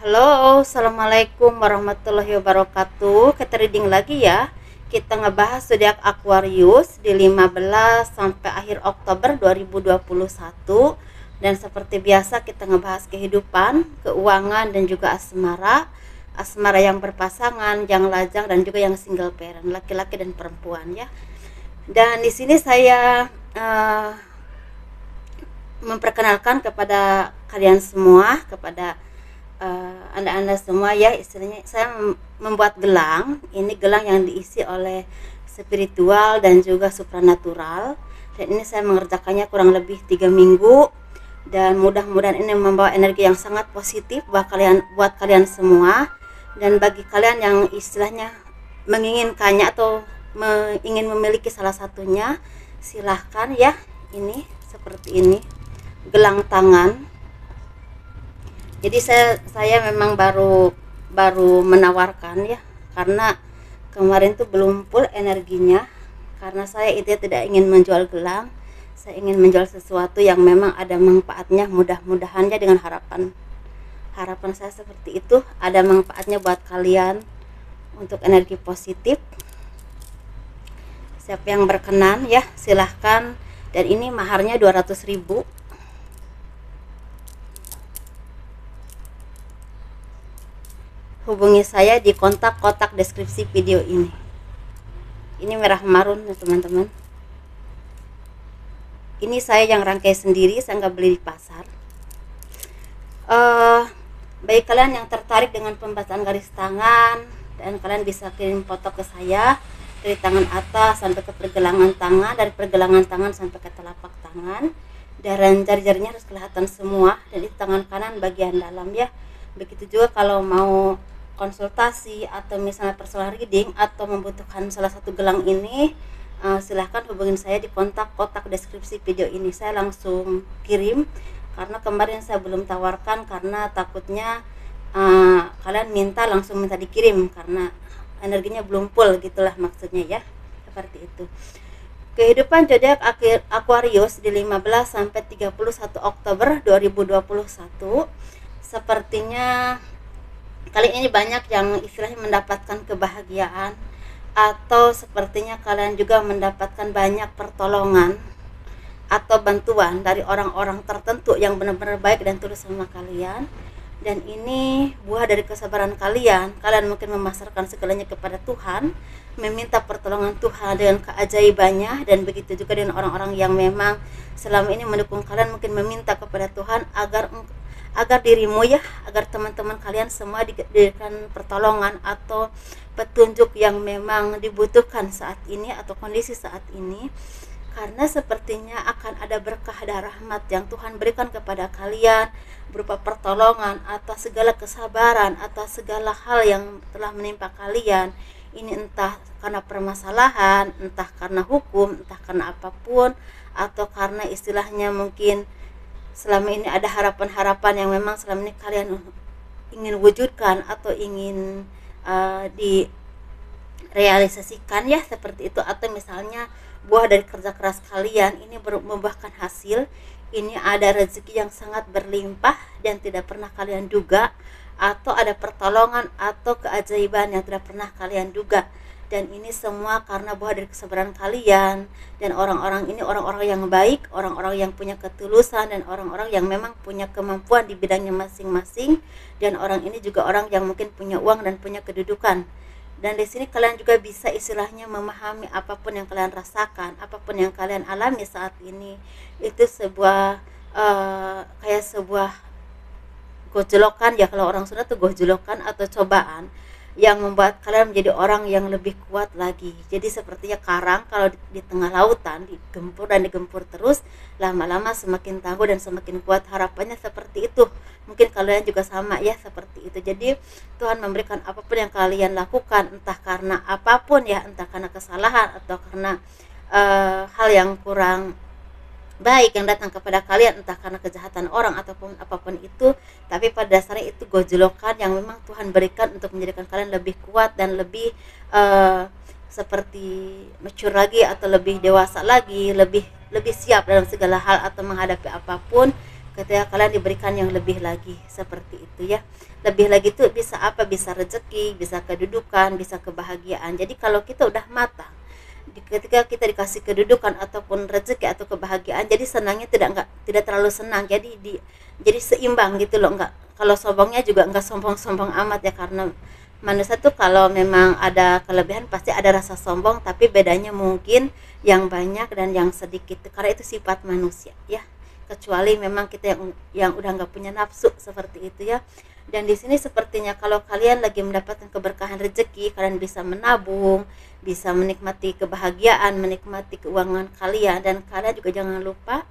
Halo, assalamualaikum warahmatullahi wabarakatuh. Kita reading lagi ya. Kita ngebahas zodiak Aquarius di 15 sampai akhir Oktober 2021. Dan seperti biasa kita ngebahas kehidupan, keuangan dan juga asmara. Asmara yang berpasangan, yang lajang dan juga yang single parent, laki-laki dan perempuan ya. Dan di sini saya memperkenalkan kepada kalian semua, kepada anda-anda semua ya, istilahnya saya membuat gelang. Ini gelang yang diisi oleh spiritual dan juga supranatural, dan ini saya mengerjakannya kurang lebih 3 minggu, dan mudah-mudahan ini membawa energi yang sangat positif buat kalian semua. Dan bagi kalian yang istilahnya menginginkannya atau ingin memiliki salah satunya, silahkan ya. Ini seperti ini gelang tangan. Jadi saya memang baru menawarkan ya, karena kemarin tuh belum full energinya, karena saya itu tidak ingin menjual gelang, saya ingin menjual sesuatu yang memang ada manfaatnya. Mudah-mudahan ya, dengan harapan saya seperti itu, ada manfaatnya buat kalian untuk energi positif. Siapa yang berkenan ya, silahkan. Dan ini maharnya 200.000. Hubungi saya di kontak kotak deskripsi video ini. Ini merah marun ya teman-teman. Ini saya yang rangkai sendiri, saya nggak beli di pasar. Bagi kalian yang tertarik dengan pembahasan garis tangan, dan kalian bisa kirim foto ke saya dari tangan atas sampai ke pergelangan tangan, dari pergelangan tangan sampai ke telapak tangan, dan jari-jarinya harus kelihatan semua, dan itu tangan kanan bagian dalam ya. Begitu juga kalau mau konsultasi atau misalnya personal reading atau membutuhkan salah satu gelang ini, silahkan hubungin saya di kontak kotak deskripsi video ini. Saya langsung kirim, karena kemarin saya belum tawarkan karena takutnya kalian langsung minta dikirim, karena energinya belum full gitulah maksudnya ya, seperti itu. Kehidupan zodiak Aquarius di 15 sampai 31 Oktober 2021. Sepertinya kali ini banyak yang istilahnya mendapatkan kebahagiaan, atau sepertinya kalian juga mendapatkan banyak pertolongan atau bantuan dari orang-orang tertentu yang benar-benar baik dan tulus sama kalian. Dan ini buah dari kesabaran kalian. Kalian mungkin memasarkan segalanya kepada Tuhan, meminta pertolongan Tuhan dengan keajaibannya. Dan begitu juga dengan orang-orang yang memang selama ini mendukung kalian, mungkin meminta kepada Tuhan agar dirimu ya, agar teman-teman kalian semua diberikan pertolongan atau petunjuk yang memang dibutuhkan saat ini atau kondisi saat ini. Karena sepertinya akan ada berkah dan rahmat yang Tuhan berikan kepada kalian, berupa pertolongan atas segala kesabaran, atas segala hal yang telah menimpa kalian. Ini entah karena permasalahan, entah karena hukum, entah karena apapun, atau karena istilahnya mungkin selama ini ada harapan-harapan yang memang selama ini kalian ingin wujudkan atau ingin direalisasikan ya, seperti itu. Atau misalnya buah dari kerja keras kalian ini membuahkan hasil. Ini ada rezeki yang sangat berlimpah dan tidak pernah kalian duga, atau ada pertolongan atau keajaiban yang tidak pernah kalian duga. Dan ini semua karena buah dari kesabaran kalian. Dan orang-orang ini orang-orang yang baik, orang-orang yang punya ketulusan, dan orang-orang yang memang punya kemampuan di bidangnya masing-masing. Dan orang ini juga orang yang mungkin punya uang dan punya kedudukan. Dan di sini kalian juga bisa istilahnya memahami apapun yang kalian rasakan, apapun yang kalian alami saat ini, itu sebuah kayak sebuah gojolokan ya, kalau orang Sunda tuh gojolokan atau cobaan yang membuat kalian menjadi orang yang lebih kuat lagi. Jadi sepertinya karang kalau di tengah lautan digempur dan digempur terus, lama-lama semakin tangguh dan semakin kuat. Harapannya seperti itu. Mungkin kalian juga sama ya, seperti itu. Jadi Tuhan memberikan apapun yang kalian lakukan, entah karena apapun ya, entah karena kesalahan atau karena hal yang kurang baik yang datang kepada kalian, entah karena kejahatan orang ataupun apapun itu, tapi pada dasarnya itu gojolokan yang memang Tuhan berikan untuk menjadikan kalian lebih kuat dan lebih seperti mature lagi, atau lebih dewasa lagi, lebih siap dalam segala hal atau menghadapi apapun ketika kalian diberikan yang lebih lagi, seperti itu ya. lebih lagi tuh bisa apa, bisa rezeki, bisa kedudukan, bisa kebahagiaan. Jadi kalau kita udah matang ketika kita dikasih kedudukan ataupun rezeki atau kebahagiaan, jadi senangnya tidak terlalu senang, jadi seimbang gitu loh. Enggak, kalau sombongnya juga enggak sombong-sombong amat ya, karena manusia tuh kalau memang ada kelebihan pasti ada rasa sombong, tapi bedanya mungkin yang banyak dan yang sedikit, karena itu sifat manusia ya, kecuali memang kita yang udah nggak punya nafsu seperti itu ya. Dan di sini sepertinya kalau kalian lagi mendapatkan keberkahan rezeki, kalian bisa menabung, bisa menikmati kebahagiaan, menikmati keuangan kalian. Dan kalian juga jangan lupa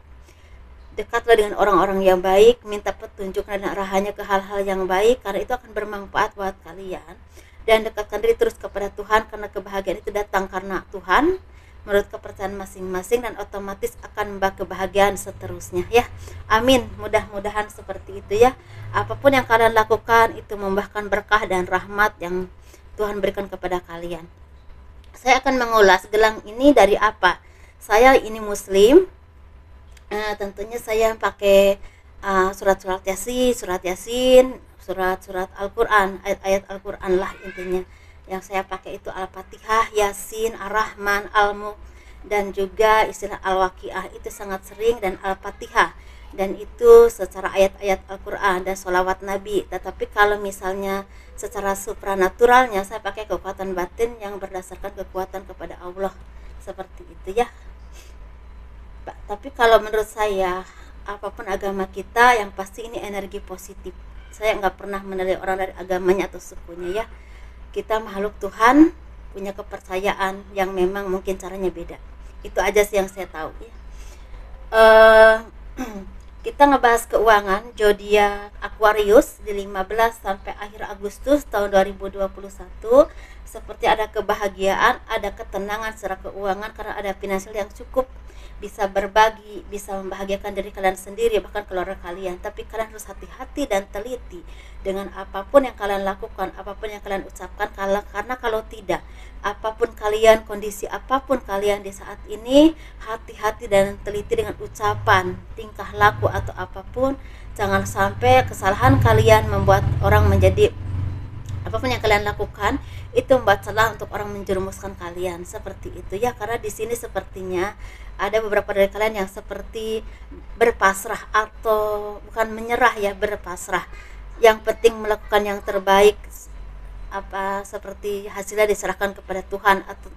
dekatlah dengan orang-orang yang baik, minta petunjuk dan arahannya ke hal-hal yang baik, karena itu akan bermanfaat buat kalian. Dan dekatkan diri terus kepada Tuhan, karena kebahagiaan itu datang karena Tuhan menurut kepercayaan masing-masing, dan otomatis akan membawa kebahagiaan seterusnya ya. Amin, mudah-mudahan seperti itu ya. Apapun yang kalian lakukan itu membawakan berkah dan rahmat yang Tuhan berikan kepada kalian. Saya akan mengulas gelang ini dari apa. Saya ini muslim, tentunya saya pakai surat-surat yasin, surat-surat Al-Quran, ayat-ayat Al-Quran lah intinya. Yang saya pakai itu Al-Fatihah, Yasin, Ar-Rahman, Al-Mulk, dan juga istilah Al-Waqiah itu sangat sering, dan Al-Fatihah, dan itu secara ayat-ayat Al-Quran dan sholawat Nabi. Tetapi kalau misalnya secara supranaturalnya, saya pakai kekuatan batin yang berdasarkan kekuatan kepada Allah, seperti itu ya. Tapi kalau menurut saya, apapun agama kita, yang pasti ini energi positif. Saya nggak pernah menilai orang dari agamanya atau sukunya ya. Kita makhluk Tuhan, punya kepercayaan yang memang mungkin caranya beda. Itu aja sih yang saya tahu ya. Kita ngebahas keuangan zodiak Aquarius di 15 sampai akhir Agustus tahun 2021. Seperti ada kebahagiaan, ada ketenangan secara keuangan karena ada finansial yang cukup, bisa berbagi, bisa membahagiakan diri kalian sendiri, bahkan keluarga kalian. Tapi kalian harus hati-hati dan teliti dengan apapun yang kalian lakukan, apapun yang kalian ucapkan, karena kalau tidak, apapun kalian, kondisi apapun kalian di saat ini, hati-hati dan teliti dengan ucapan, tingkah laku atau apapun. Jangan sampai kesalahan kalian membuat orang menjadi, apapun yang kalian lakukan itu membuat celah untuk orang menjerumuskan kalian, seperti itu ya. Karena di sini sepertinya ada beberapa dari kalian yang seperti berpasrah, atau bukan menyerah ya, berpasrah. Yang penting melakukan yang terbaik, seperti hasilnya diserahkan kepada Tuhan, atau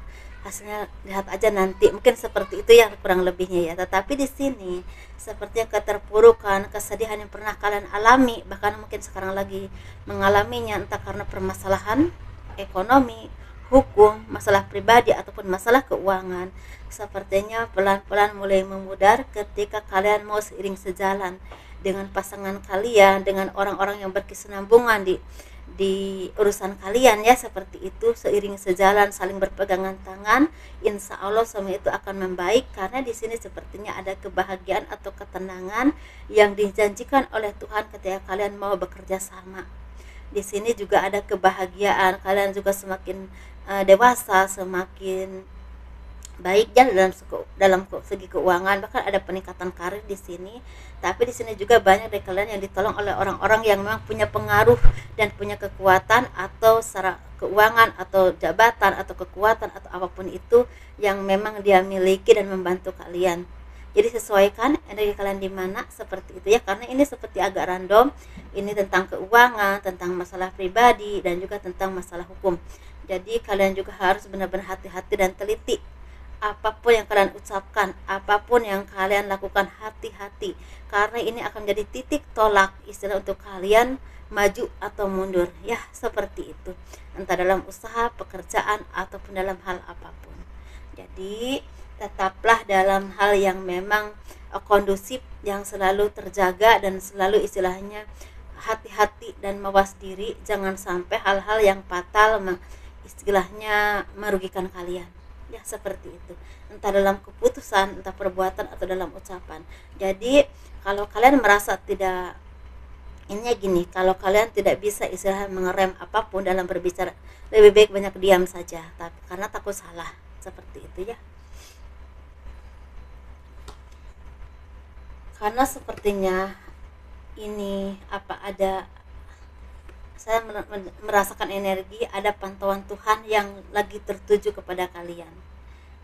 hasilnya lihat aja nanti, mungkin seperti itu ya kurang lebihnya ya. Tetapi di sini seperti keterpurukan, kesedihan yang pernah kalian alami, bahkan mungkin sekarang lagi mengalaminya, entah karena permasalahan ekonomi, hukum, masalah pribadi ataupun masalah keuangan, sepertinya pelan-pelan mulai memudar ketika kalian mau seiring sejalan dengan pasangan kalian, dengan orang-orang yang berkesinambungan di urusan kalian ya, seperti itu. Seiring sejalan, saling berpegangan tangan, insya Allah semua itu akan membaik, karena di sini sepertinya ada kebahagiaan atau ketenangan yang dijanjikan oleh Tuhan ketika kalian mau bekerja sama. Di sini juga ada kebahagiaan, kalian juga semakin dewasa, semakin baik ya dalam segi keuangan, bahkan ada peningkatan karir di sini. Tapi di sini juga banyak dari kalian yang ditolong oleh orang-orang yang memang punya pengaruh dan punya kekuatan, atau secara keuangan atau jabatan atau kekuatan atau apapun itu yang memang dia miliki dan membantu kalian. Jadi sesuaikan energi kalian di mana, seperti itu ya. Karena ini seperti agak random, ini tentang keuangan, tentang masalah pribadi, dan juga tentang masalah hukum. Jadi kalian juga harus benar-benar hati-hati dan teliti. Apapun yang kalian ucapkan, apapun yang kalian lakukan, hati-hati, karena ini akan jadi titik tolak istilah untuk kalian maju atau mundur ya, seperti itu, entah dalam usaha, pekerjaan, ataupun dalam hal apapun. Jadi tetaplah dalam hal yang memang kondusif, yang selalu terjaga dan selalu istilahnya hati-hati dan mawas diri, jangan sampai hal-hal yang fatal istilahnya merugikan kalian ya, seperti itu, entah dalam keputusan, entah perbuatan, atau dalam ucapan. Jadi kalau kalian merasa tidak, ininya gini, kalau kalian tidak bisa istilahnya mengerem apapun dalam berbicara, lebih baik banyak diam saja, karena takut salah, seperti itu ya. Karena sepertinya ini ada saya merasakan energi ada pantauan Tuhan yang lagi tertuju kepada kalian,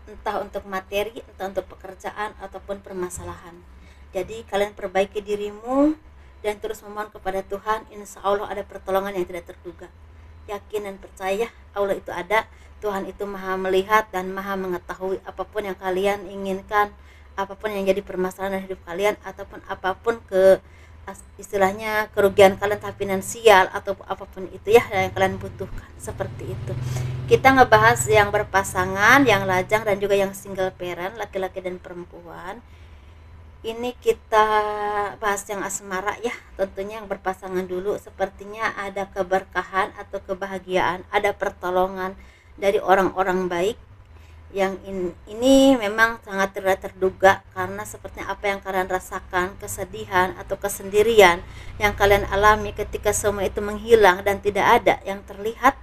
entah untuk materi, entah untuk pekerjaan ataupun permasalahan. Jadi kalian perbaiki dirimu dan terus memohon kepada Tuhan, insya Allah ada pertolongan yang tidak terduga. Yakin dan percaya Allah itu ada, Tuhan itu maha melihat dan maha mengetahui apapun yang kalian inginkan, apapun yang jadi permasalahan dalam hidup kalian, ataupun apapun istilahnya kerugian kalian entah finansial atau apapun itu ya yang kalian butuhkan, seperti itu. Kita ngebahas yang berpasangan, yang lajang dan juga yang single parent, laki-laki dan perempuan. Ini kita bahas yang asmara ya, tentunya yang berpasangan dulu. Sepertinya ada keberkahan atau kebahagiaan, ada pertolongan dari orang-orang baik yang ini memang sangat tidak terduga, karena sepertinya apa yang kalian rasakan, kesedihan atau kesendirian yang kalian alami ketika semua itu menghilang dan tidak ada yang terlihat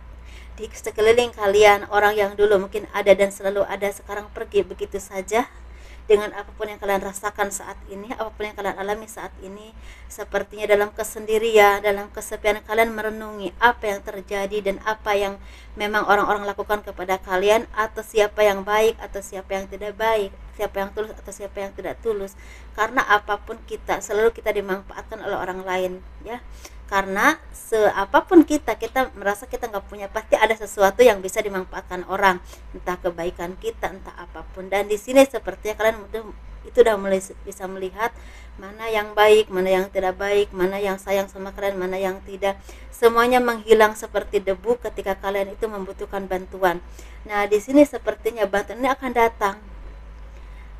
di sekeliling kalian. Orang yang dulu mungkin ada dan selalu ada sekarang pergi begitu saja. Dengan apapun yang kalian rasakan saat ini, apapun yang kalian alami saat ini, sepertinya dalam kesendirian, dalam kesepian kalian merenungi apa yang terjadi dan apa yang memang orang-orang lakukan kepada kalian, atau siapa yang baik atau siapa yang tidak baik, siapa yang tulus atau siapa yang tidak tulus. Karena apapun kita, selalu kita dimanfaatkan oleh orang lain ya. Karena seapapun kita merasa kita nggak punya, pasti ada sesuatu yang bisa dimanfaatkan orang, entah kebaikan kita, entah apapun. Dan di sini sepertinya kalian udah mulai bisa melihat mana yang baik, mana yang tidak baik, mana yang sayang sama kalian, mana yang tidak. Semuanya menghilang seperti debu ketika kalian itu membutuhkan bantuan. Nah, di sini sepertinya bantuan ini akan datang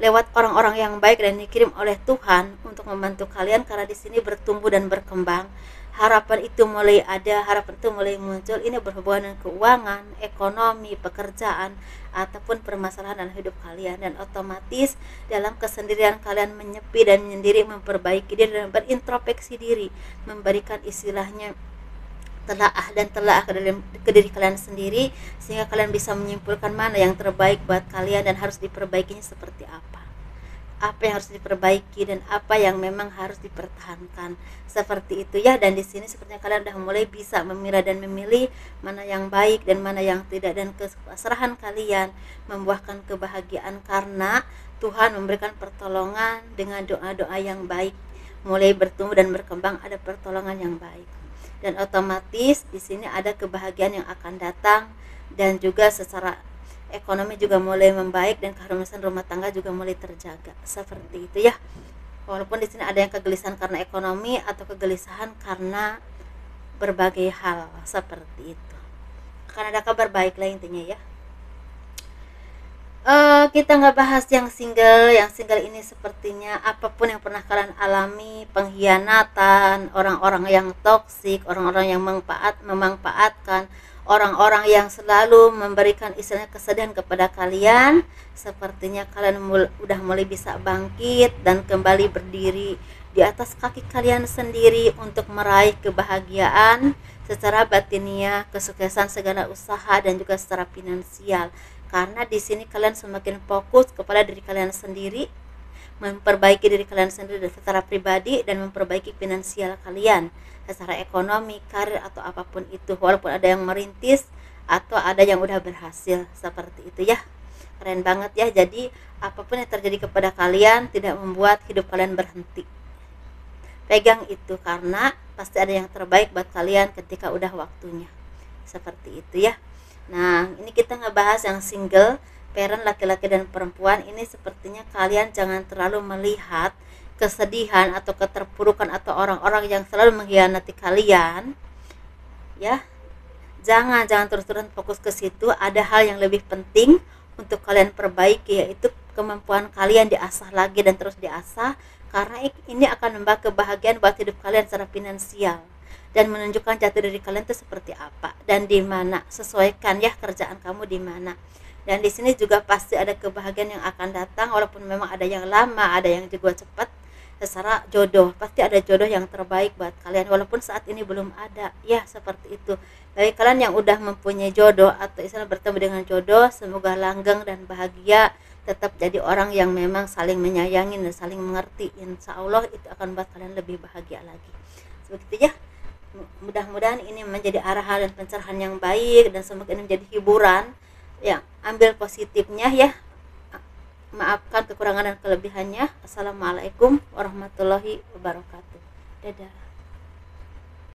lewat orang-orang yang baik dan dikirim oleh Tuhan untuk membantu kalian, karena di sini bertumbuh dan berkembang. Harapan itu mulai ada, harapan itu mulai muncul. Ini berhubungan dengan keuangan, ekonomi, pekerjaan, ataupun permasalahan dalam hidup kalian. Dan otomatis dalam kesendirian kalian menyepi dan menyendiri, memperbaiki diri dan berintrospeksi diri, memberikan istilahnya telaah ke diri kalian sendiri, sehingga kalian bisa menyimpulkan mana yang terbaik buat kalian dan harus diperbaikinya seperti apa yang harus diperbaiki dan apa yang memang harus dipertahankan, seperti itu ya. Dan di sini sepertinya kalian udah mulai bisa memilah dan memilih mana yang baik dan mana yang tidak, dan keserahan kalian membuahkan kebahagiaan karena Tuhan memberikan pertolongan dengan doa-doa yang baik, mulai bertumbuh dan berkembang, ada pertolongan yang baik. Dan otomatis di sini ada kebahagiaan yang akan datang, dan juga secara ekonomi juga mulai membaik, dan keharmonisan rumah tangga juga mulai terjaga, seperti itu ya. Walaupun di sini ada yang kegelisahan karena ekonomi atau kegelisahan karena berbagai hal, seperti itu. Karena ada kabar baik lah intinya ya. Kita nggak bahas yang single. Yang single ini sepertinya apapun yang pernah kalian alami, pengkhianatan, orang-orang yang toksik, orang-orang yang memanfaatkan, orang-orang yang selalu memberikan istilahnya kesedihan kepada kalian, sepertinya kalian udah mulai bisa bangkit dan kembali berdiri di atas kaki kalian sendiri untuk meraih kebahagiaan secara batiniah, kesuksesan segala usaha, dan juga secara finansial. Karena di sini kalian semakin fokus kepada diri kalian sendiri, memperbaiki diri kalian sendiri secara pribadi, dan memperbaiki finansial kalian secara ekonomi, karir, atau apapun itu. Walaupun ada yang merintis atau ada yang udah berhasil, seperti itu ya. Keren banget ya. Jadi apapun yang terjadi kepada kalian tidak membuat hidup kalian berhenti. Pegang itu, karena pasti ada yang terbaik buat kalian ketika udah waktunya, seperti itu ya. Nah, ini kita ngebahas yang single parent, laki-laki dan perempuan. Ini sepertinya kalian jangan terlalu melihat kesedihan atau keterpurukan atau orang-orang yang selalu mengkhianati kalian ya. Jangan terus-terusan fokus ke situ. Ada hal yang lebih penting untuk kalian perbaiki, yaitu kemampuan kalian diasah lagi dan terus diasah, karena ini akan membawa kebahagiaan buat hidup kalian secara finansial dan menunjukkan jati diri kalian itu seperti apa dan di mana. Sesuaikan ya kerjaan kamu di mana. Dan di sini juga pasti ada kebahagiaan yang akan datang, walaupun memang ada yang lama, ada yang juga cepat. Secara jodoh, pasti ada jodoh yang terbaik buat kalian, walaupun saat ini belum ada ya, seperti itu. Bagi kalian yang udah mempunyai jodoh atau istilah bertemu dengan jodoh, semoga langgeng dan bahagia, tetap jadi orang yang memang saling menyayangi dan saling mengerti. Insya Allah itu akan buat kalian lebih bahagia lagi, seperti ya. mudah-mudahan ini menjadi arahan dan pencerahan yang baik, dan semoga ini menjadi hiburan. Ya, ambil positifnya ya, maafkan kekurangan dan kelebihannya. Assalamualaikum warahmatullahi wabarakatuh. Dadah.